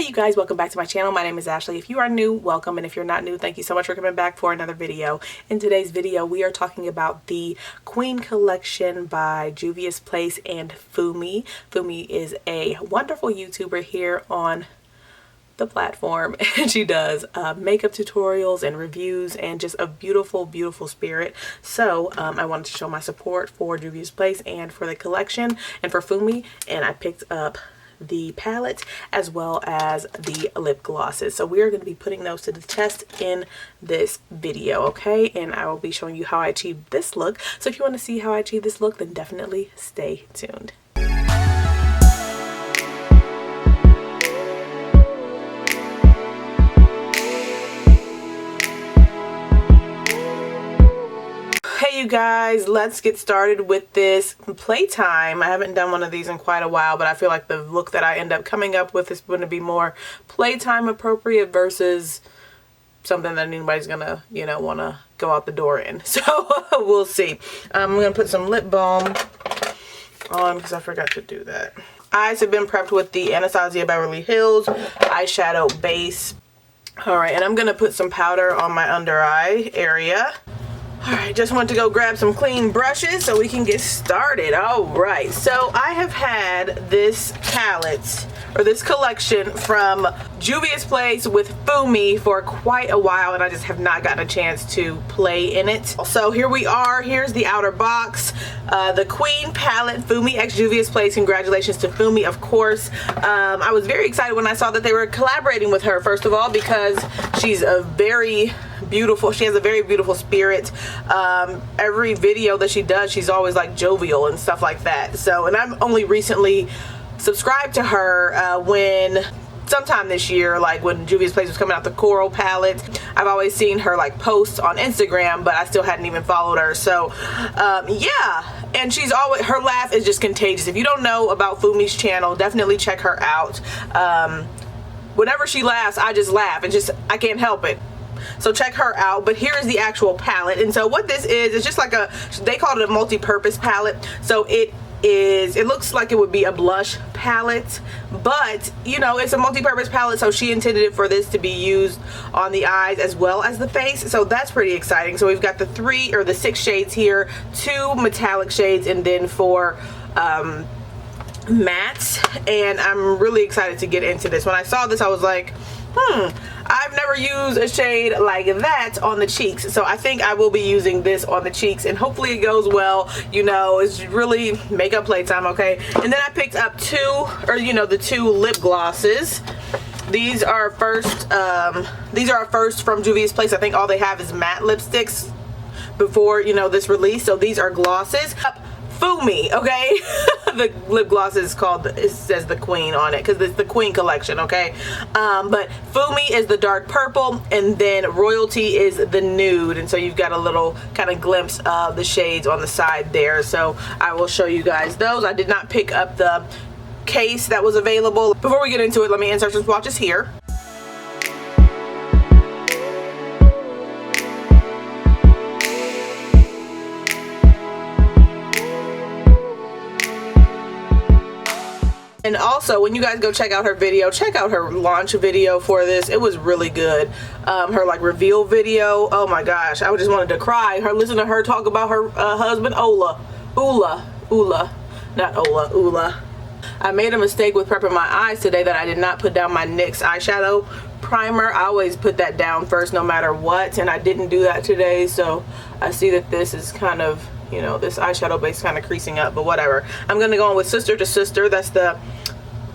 Hey you guys, welcome back to my channel. My name is Ashley. If you are new, welcome, and if you're not new, thank you so much for coming back for another video. In today's video, we are talking about the Queen collection by Juvia's Place and Fumi. Fumi is a wonderful YouTuber here on the platform, and she does makeup tutorials and reviews and just a beautiful spirit. So I wanted to show my support for Juvia's Place and for the collection and for Fumi, and I picked up the palette as well as the lip glosses. So we are going to be putting those to the test in this video, okay? And I will be showing you how I achieved this look. So if you want to see how I achieved this look, then definitely stay tuned. Hey you guys, let's get started with this Playtime. I haven't done one of these in quite a while, but I feel like the look that I end up coming up with is going to be more Playtime appropriate versus something that anybody's gonna, you know, want to go out the door in. So we'll see. I'm gonna put some lip balm on because I forgot to do that. Eyes have been prepped with the Anastasia Beverly Hills eyeshadow base. All right, and I'm gonna put some powder on my under eye area. Alright, just want to go grab some clean brushes so we can get started. Alright, so I have had this palette, or this collection from Juvia's Place with Fumi for quite a while, and I just have not gotten a chance to play in it. So here we are. Here's the outer box. The Queen palette, FUMIXJUVIAS Place. Congratulations to Fumi, of course. I was very excited when I saw that they were collaborating with her, first of all, because she's a very beautiful, she has a very beautiful spirit. Every video that she does, she's always like jovial and stuff like that. So, and I'm only recently subscribed to her when sometime this year, like when Juvia's Place was coming out, the coral palette. I've always seen her like posts on Instagram, but I still hadn't even followed her. So yeah, and she's always, her laugh is just contagious. If you don't know about Fumi's channel, definitely check her out. Whenever she laughs, I just laugh, and just I can't help it. So check her out. But here is the actual palette, and so what this is just like a, they called it a multi-purpose palette. So it looks like it would be a blush palette, but you know, it's a multi-purpose palette, so she intended it for this to be used on the eyes as well as the face. So that's pretty exciting. So we've got the 6 shades here, 2 metallic shades, and then 4 mattes, and I'm really excited to get into this. When I saw this, I was like, I've never used a shade like that on the cheeks, so I think I will be using this on the cheeks, and hopefully it goes well. You know, it's really makeup playtime, okay? And then I picked up the 2 lip glosses. These are a first from Juvia's Place. I think all they have is matte lipsticks before, you know, this release. So these are glosses. Fumi, okay? The lip gloss is called, it says the Queen on it because it's the Queen collection, okay? But Fumi is the dark purple, and then Royalty is the nude, and so you've got a little kind of glimpse of the shades on the side there. So I will show you guys those. I did not pick up the case that was available. Before we get into it, let me insert some swatches here. And also, when you guys go check out her video, check out her launch video for this. It was really good. Her like reveal video, oh my gosh, I just wanted to cry. Listen to her talk about her husband Ula. I made a mistake with prepping my eyes today that I did not put down my NYX eyeshadow primer. I always put that down first no matter what, and I didn't do that today. So I see that this is kind of, you know, this eyeshadow base kind of creasing up, but whatever. I'm going to go on with Sister to Sister. That's the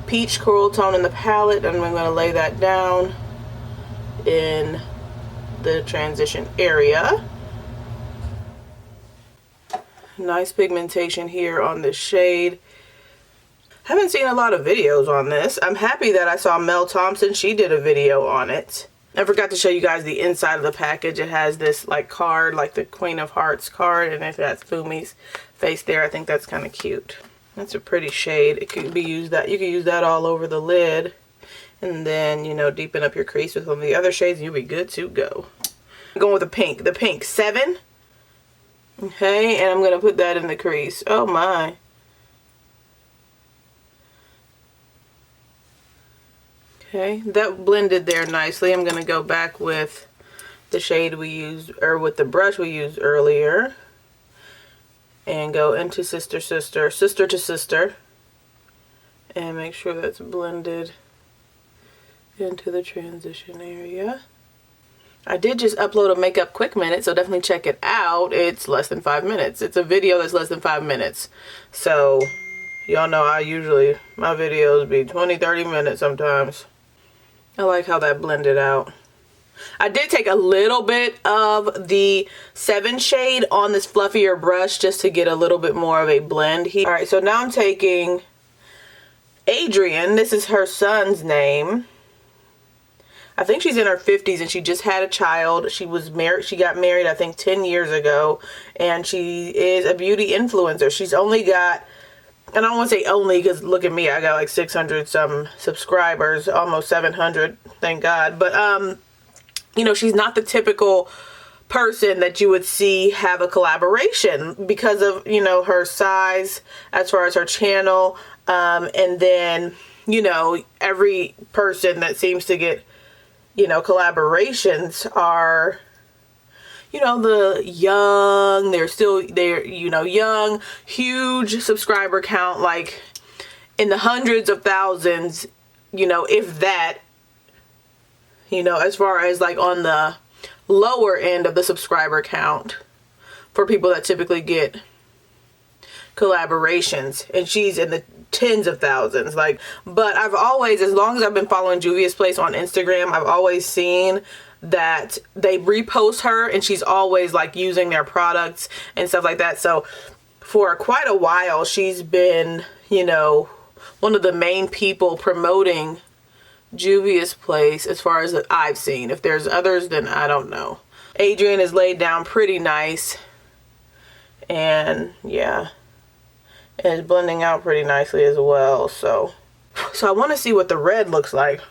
peach coral tone in the palette, and I'm going to lay that down in the transition area. Nice pigmentation here on this shade. Haven't seen a lot of videos on this. I'm happy that I saw Mel Thompson. She did a video on it. I forgot to show you guys the inside of the package. It has this like card, like the Queen of Hearts card, and it has Fumi's face there. I think that's kind of cute. That's a pretty shade. It could be used that, you can use that all over the lid, and then, you know, deepen up your crease with some of the other shades, and you'll be good to go. I'm going with the pink 7. Okay, and I'm gonna put that in the crease. Oh my. Okay, that blended there nicely. I'm gonna go back with the shade we used, or with the brush we used earlier, and go into sister to sister, and make sure that's blended into the transition area. I did just upload a makeup quick minute, so definitely check it out. It's less than 5 minutes. It's a video that's less than 5 minutes. So y'all know my videos be 20-30 minutes sometimes. I like how that blended out. I did take a little bit of the 7 shade on this fluffier brush just to get a little bit more of a blend here. Alright, so now I'm taking Adrian. This is her son's name. I think she's in her 50s and she just had a child. She was married. She got married, I think, 10 years ago. And she is a beauty influencer. She's only got, and I don't want to say only because look at me. I got like 600 some subscribers, almost 700, thank God. But, you know, she's not the typical person that you would see have a collaboration because of, you know, her size as far as her channel. And then, you know, every person that seems to get, you know, collaborations are, you know, they're you know, young, huge subscriber count, like in the hundreds of thousands, you know, if that, you know, as far as like on the lower end of the subscriber count for people that typically get collaborations, and she's in the tens of thousands. Like, but I've always, as long as I've been following Juvia's Place on Instagram, I've always seen that they repost her and she's always like using their products and stuff like that. So for quite a while she's been, you know, one of the main people promoting Juvia's Place as far as I've seen. If there's others, then I don't know. Adrian is laid down pretty nice, and yeah, and it's blending out pretty nicely as well. So I want to see what the red looks like.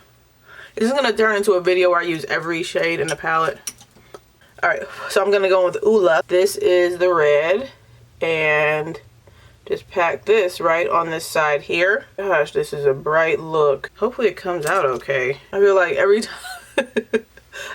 This is going to turn into a video where I use every shade in the palette. Alright, so I'm going to go with Ula. This is the red, and just pack this right on this side here. Gosh, this is a bright look. Hopefully it comes out okay. I feel like every time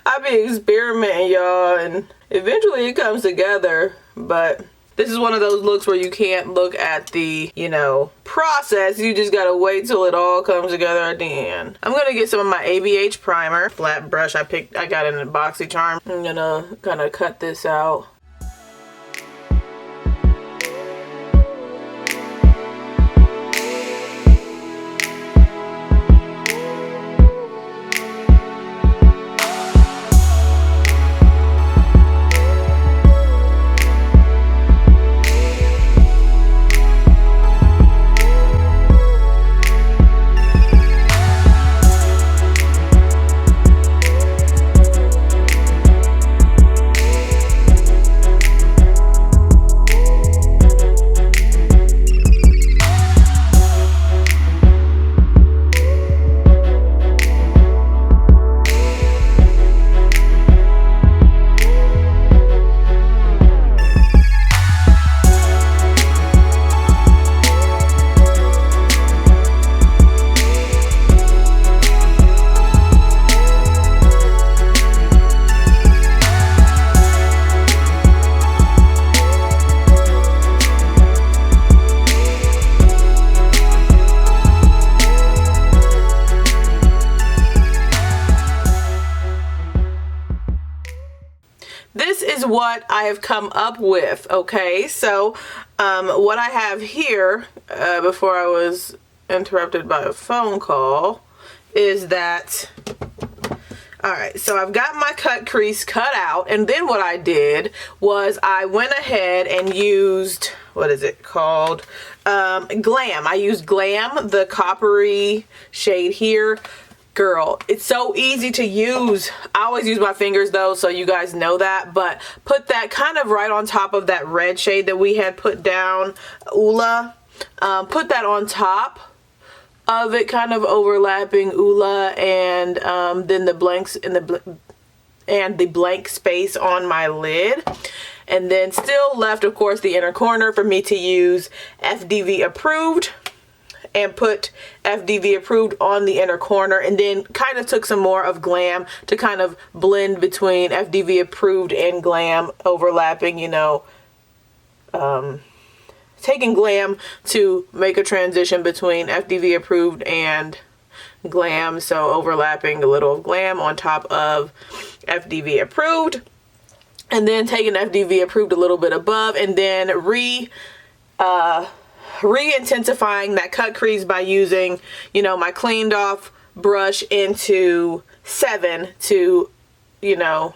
I be experimenting, y'all, and eventually it comes together, but this is one of those looks where you can't look at the, you know, process. You just gotta wait till it all comes together at the end. I'm gonna get some of my ABH primer. Flat brush I got in a BoxyCharm. I'm gonna kind of cut this out. This is what I have come up with, okay? So what I have here, before I was interrupted by a phone call, is that, alright, so I've got my cut crease cut out, and then what I did was I went ahead and used, what is it called? Glam. I used Glam, the coppery shade here. Girl, it's so easy to use. I always use my fingers though, so you guys know that, but put that kind of right on top of that red shade that we had put down, Ula. Put that on top of it, kind of overlapping Ula, and then the blanks in the blank space on my lid. And then still left, of course, the inner corner for me to use FDV approved. and put FDV approved on the inner corner, and then kind of took some more of glam to kind of blend between FDV approved and glam, overlapping, you know, taking glam to make a transition between FDV approved and glam, so overlapping a little of glam on top of FDV approved, and then taking FDV approved a little bit above, and then re-intensifying that cut crease by using, you know, my cleaned off brush into 7 to, you know,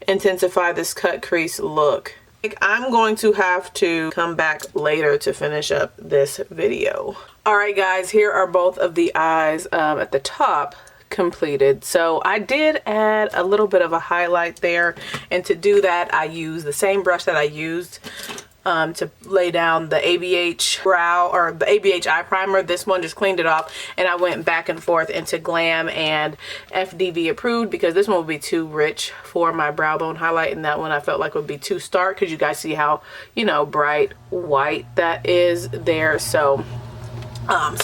intensify this cut crease look. I'm going to have to come back later to finish up this video. Alright guys, here are both of the eyes at the top completed. So I did add a little bit of a highlight there, and to do that I used the same brush that I used to lay down the ABH brow, or the ABH eye primer. This one just cleaned it off, and I went back and forth into glam and FDV approved because this one would be too rich for my brow bone highlight, and that one I felt like would be too stark because you guys see how, you know, bright white that is there. So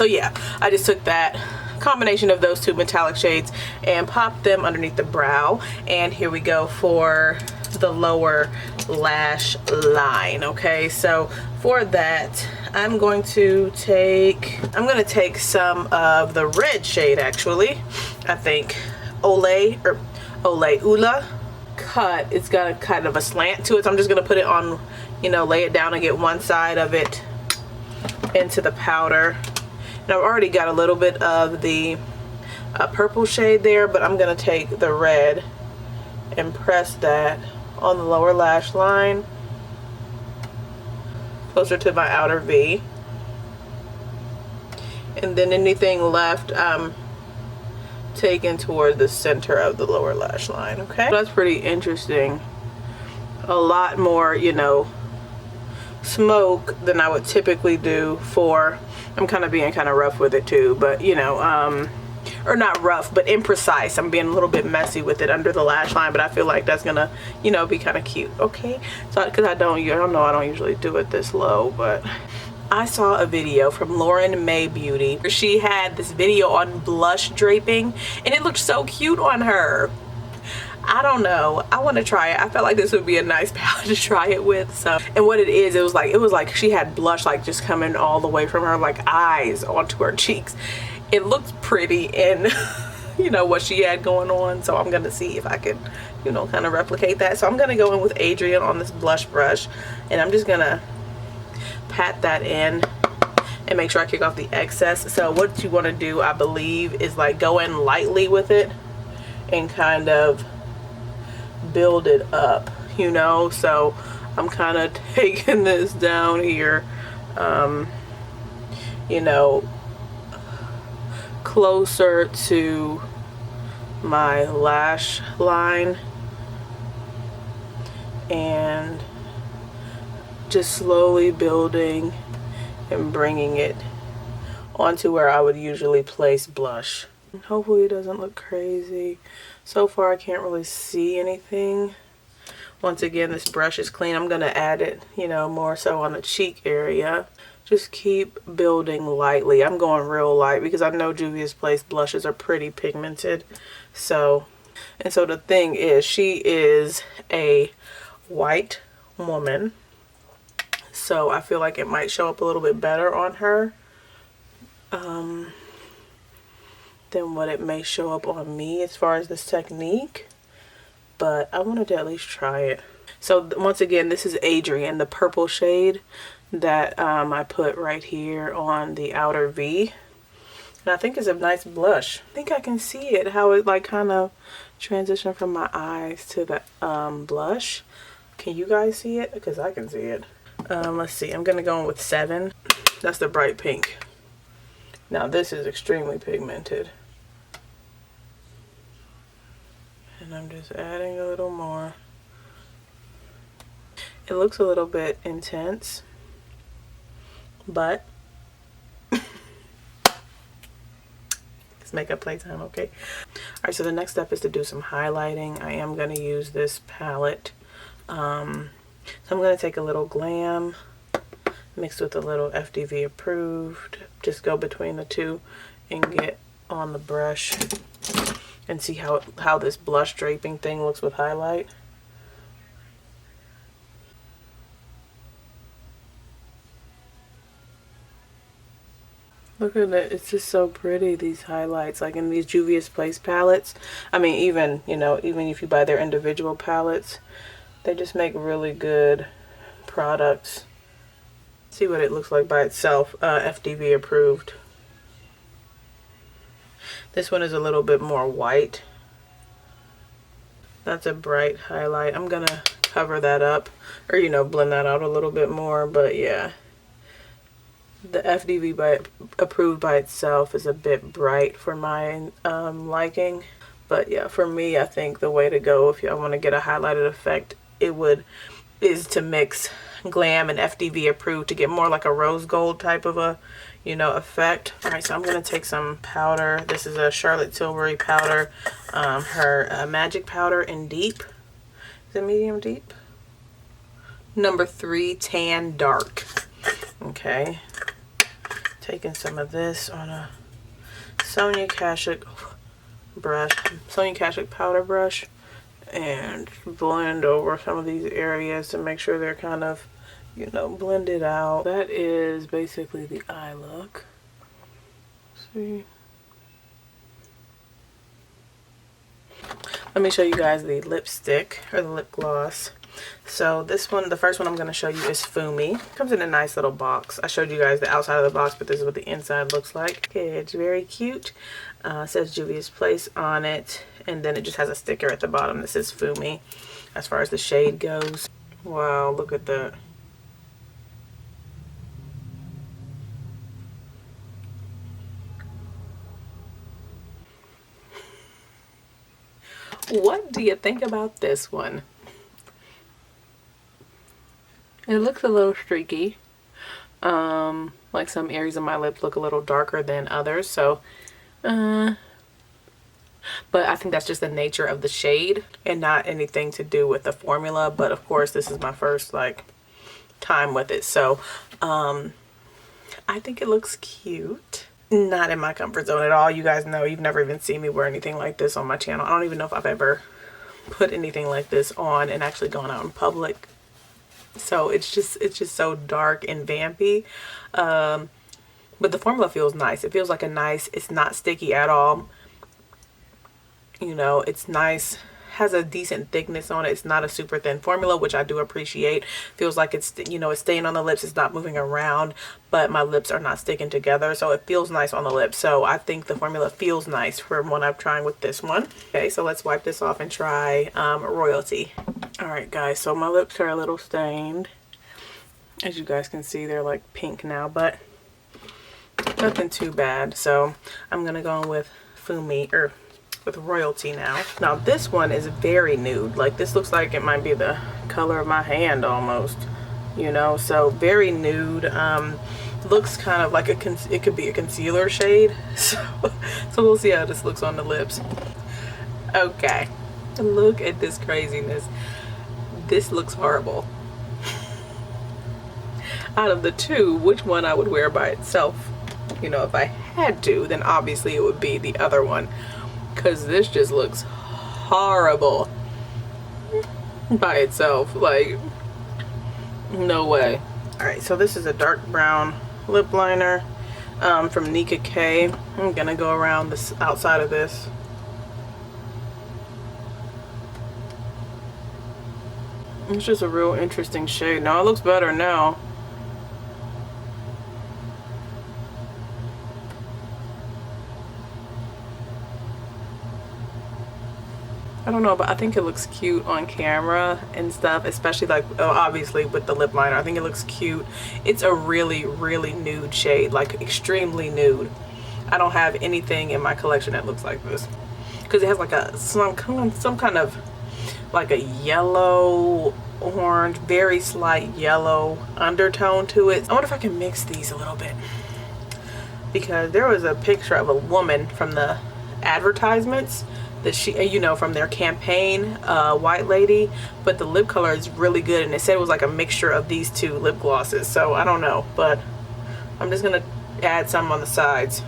yeah, I just took that combination of those two metallic shades and popped them underneath the brow, and here we go for the lower lash line. Okay, so for that I'm going to take some of the red shade, actually. I think Ole Ula cut. It's got a kind of a slant to it, so I'm just gonna put it on, you know, lay it down and get one side of it into the powder. And I've already got a little bit of the purple shade there, but I'm gonna take the red and press that on the lower lash line closer to my outer V, and then anything left I'm taking toward the center of the lower lash line. Okay, that's pretty interesting. A lot more, you know, smoke than I would typically do for, I'm kind of being kind of rough with it too, but you know, or not rough, but imprecise. I'm being a little bit messy with it under the lash line, but I feel like that's gonna, you know, be kind of cute. Okay, so because I don't usually do it this low, but I saw a video from Lauren May Beauty. She had this video on blush draping, and it looked so cute on her. I don't know, I want to try it. I felt like this would be a nice palette to try it with. So, and what it is, it was like she had blush like just coming all the way from her like eyes onto her cheeks. It looked pretty, and you know what she had going on, so I'm gonna see if I can, you know, kind of replicate that. So I'm gonna go in with Adrian on this blush brush, and I'm just gonna pat that in and make sure I kick off the excess. So what you want to do, I believe, is like go in lightly with it and kind of build it up, you know. So I'm kind of taking this down here, you know, closer to my lash line, and just slowly building and bringing it onto where I would usually place blush. Hopefully it doesn't look crazy. So far I can't really see anything. Once again, this brush is clean. I'm gonna add it, you know, more so on the cheek area. Just keep building lightly. I'm going real light because I know Juvia's Place blushes are pretty pigmented. So the thing is, she is a white woman, so I feel like it might show up a little bit better on her than what it may show up on me as far as this technique, but I wanted to at least try it. So once again, this is Adrian, the purple shade that I put right here on the outer V, and I think it's a nice blush. I think I can see it, how it like kind of transitioned from my eyes to the blush. Can you guys see it? Because I can see it. Let's see, I'm gonna go in with 7. That's the bright pink. Now this is extremely pigmented, and I'm just adding a little more. It looks a little bit intense, but it's makeup playtime, okay? Alright, so the next step is to do some highlighting. I am going to use this palette. So I'm going to take a little glam mixed with a little FDV approved. Just go between the two and get on the brush and see how this blush draping thing looks with highlight. Look at it, it's just so pretty, these highlights, like in these Juvia's Place palettes. I mean, even, you know, even if you buy their individual palettes, they just make really good products. See what it looks like by itself, FDV approved. This one is a little bit more white. That's a bright highlight. I'm gonna cover that up, or, you know, blend that out a little bit more, but yeah. The FDV approved by itself is a bit bright for my liking, but yeah, for me, I think the way to go if you want to get a highlighted effect, is to mix Glam and FDV approved to get more like a rose gold type of a, you know, effect. All right, so I'm gonna take some powder. This is a Charlotte Tilbury powder, her magic powder in deep. Is it medium deep? Number 3 tan dark. Okay. Taking some of this on a Sonia Kashuk brush, Sonia Kashuk powder brush, and blend over some of these areas to make sure they're kind of, you know, blended out. That is basically the eye look. See? Let me show you guys the lipstick or the lip gloss. So this one, the first one I'm going to show you is Fumi. Comes in a nice little box. I showed you guys the outside of the box, but this is what the inside looks like. Okay, it's very cute. Says Juvia's Place on it, and then it just has a sticker at the bottom that says Fumi as far as the shade goes. Wow, look at that. What do you think about this one? It looks a little streaky. Like some areas of my lips look a little darker than others, so but I think that's just the nature of the shade and not anything to do with the formula. But of course, this is my first like time with it, so I think it looks cute. Not in my comfort zone at all. You guys know, you've never even seen me wear anything like this on my channel. I don't even know if I've ever put anything like this on and actually gone out in public. So it's just so dark and vampy, but the formula feels nice. It feels like it's not sticky at all, you know. It's nice, has a decent thickness on it. It's not a super thin formula, which I do appreciate. Feels like it's, you know, it's staying on the lips, it's not moving around, but my lips are not sticking together, so it feels nice on the lips. So I think the formula feels nice from what I'm trying with this one. Okay, so let's wipe this off and try Royalty. All right, guys, so my lips are a little stained. As you guys can see, they're like pink now, but nothing too bad. So I'm gonna go in with Fumi, or with Royalty now. Now this one is very nude. Like, this looks like it might be the color of my hand almost, you know, so very nude. Looks kind of like it could be a concealer shade. So we'll see how this looks on the lips. Okay, look at this craziness. This looks horrible. Out of the two, which one I would wear by itself? You know, if I had to, then obviously it would be the other one, because this just looks horrible by itself. Like, no way. All right, so this is a dark brown lip liner from Nika K. I'm gonna go around this outside of this. It's just a real interesting shade. Now it looks better now. I don't know, but I think it looks cute on camera and stuff, especially like, obviously with the lip liner. I think it looks cute. It's a really, really nude shade, like extremely nude. I don't have anything in my collection that looks like this, because it has like some kind of like a yellow, orange, very slight yellow undertone to it. I wonder if I can mix these a little bit, because there was a picture of a woman from the advertisements you know, from their campaign, White Lady, but the lip color is really good, and they said it was like a mixture of these two lip glosses, so I don't know, but I'm just gonna add some on the sides.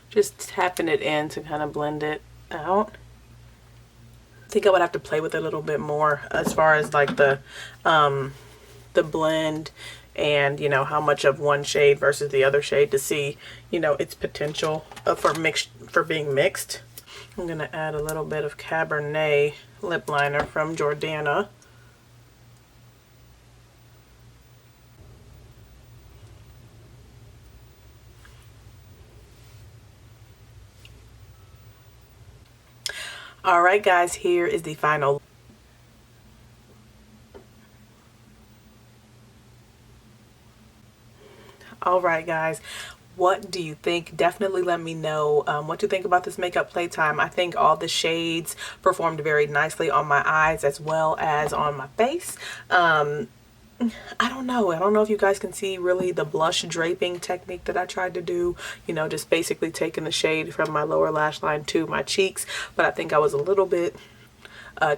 Just tapping it in to kind of blend it out. I think I would have to play with it a little bit more as far as like the blend and, you know, how much of one shade versus the other shade to see, you know, its potential for being mixed. I'm gonna add a little bit of Cabernet lip liner from Jordana. All right, guys, here is the final. All right, guys, what do you think? Definitely let me know what you think about this makeup Playtime. I think all the shades performed very nicely on my eyes as well as on my face. I don't know if you guys can see really the blush draping technique that I tried to do, you know, just basically taking the shade from my lower lash line to my cheeks, but I think I was a little bit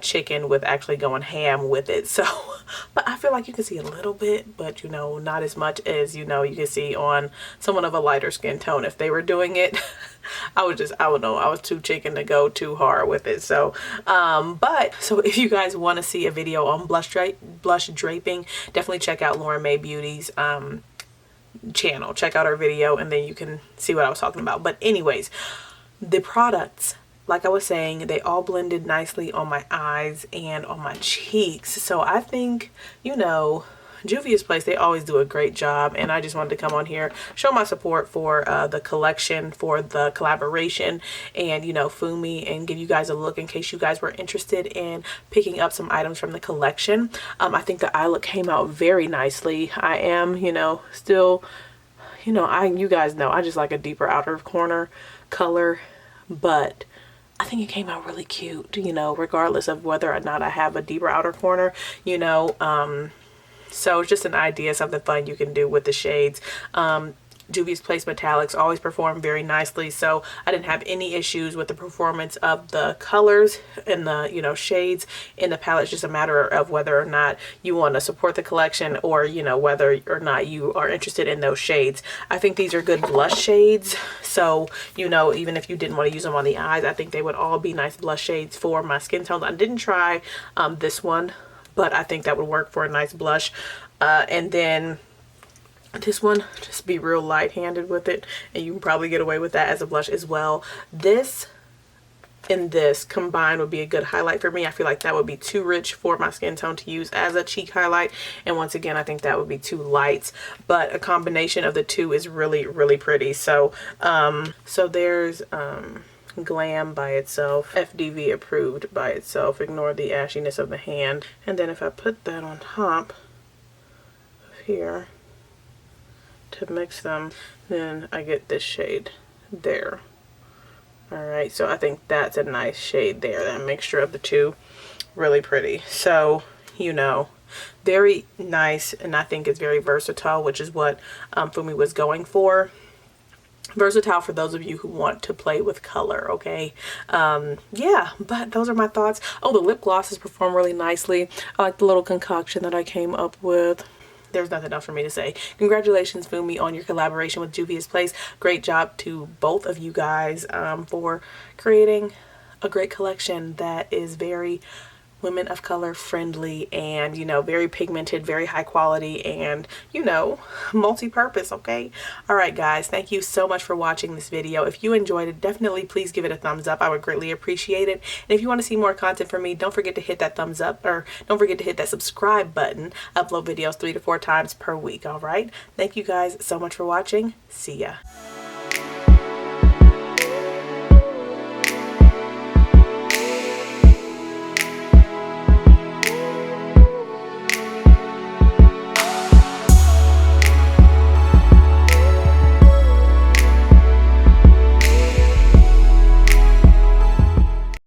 chicken with actually going ham with it. So, but I feel like you can see a little bit, but you know, not as much as, you know, you can see on someone of a lighter skin tone. If they were doing it, I don't know, I was too chicken to go too hard with it. So, so if you guys want to see a video on blush draping, definitely check out Lauren Mae Beauty's channel. Check out her video and then you can see what I was talking about. But anyways, the products, like I was saying, they all blended nicely on my eyes and on my cheeks. So I think, you know, Juvia's Place, they always do a great job, and I just wanted to come on here, show my support for the collection, for the collaboration, and, you know, Fumi, and give you guys a look in case you guys were interested in picking up some items from the collection. I think the eye look came out very nicely. I am, you know, still, you know, you guys know I just like a deeper outer corner color, but I think it came out really cute, you know, regardless of whether or not I have a deeper outer corner, you know. So it's just an idea, something fun you can do with the shades. Juvia's Place Metallics always perform very nicely, so I didn't have any issues with the performance of the colors and the, you know, shades in the palette. It's just a matter of whether or not you want to support the collection, or, you know, whether or not you are interested in those shades. I think these are good blush shades, so, you know, even if you didn't want to use them on the eyes, I think they would all be nice blush shades for my skin tone. I didn't try this one, but I think that would work for a nice blush. And then this one, just be real light-handed with it, and you can probably get away with that as a blush as well. This and this combined would be a good highlight for me. I feel like that would be too rich for my skin tone to use as a cheek highlight, and once again, I think that would be too light, but a combination of the two is really, really pretty. So so there's Glam by itself, FDV approved by itself, ignore the ashiness of the hand, and then if I put that on top of here to mix them, then I get this shade there. All right, so I think that's a nice shade there, that mixture of the two, really pretty. So, you know, very nice, and I think it's very versatile, which is what Fumi was going for. Versatile for those of you who want to play with color, okay? Yeah, but those are my thoughts. Oh, the lip glosses perform really nicely. I like the little concoction that I came up with. There's nothing else for me to say. Congratulations, Fumi, on your collaboration with Juvia's Place. Great job to both of you guys for creating a great collection that is very women of color friendly, and, you know, very pigmented, very high quality, and, you know, multi-purpose. Okay, all right, guys, thank you so much for watching this video. If you enjoyed it, definitely please give it a thumbs up. I would greatly appreciate it. And if you want to see more content from me, don't forget to hit that thumbs up, or don't forget to hit that subscribe button. I upload videos 3 to 4 times per week. All right, thank you guys so much for watching. See ya.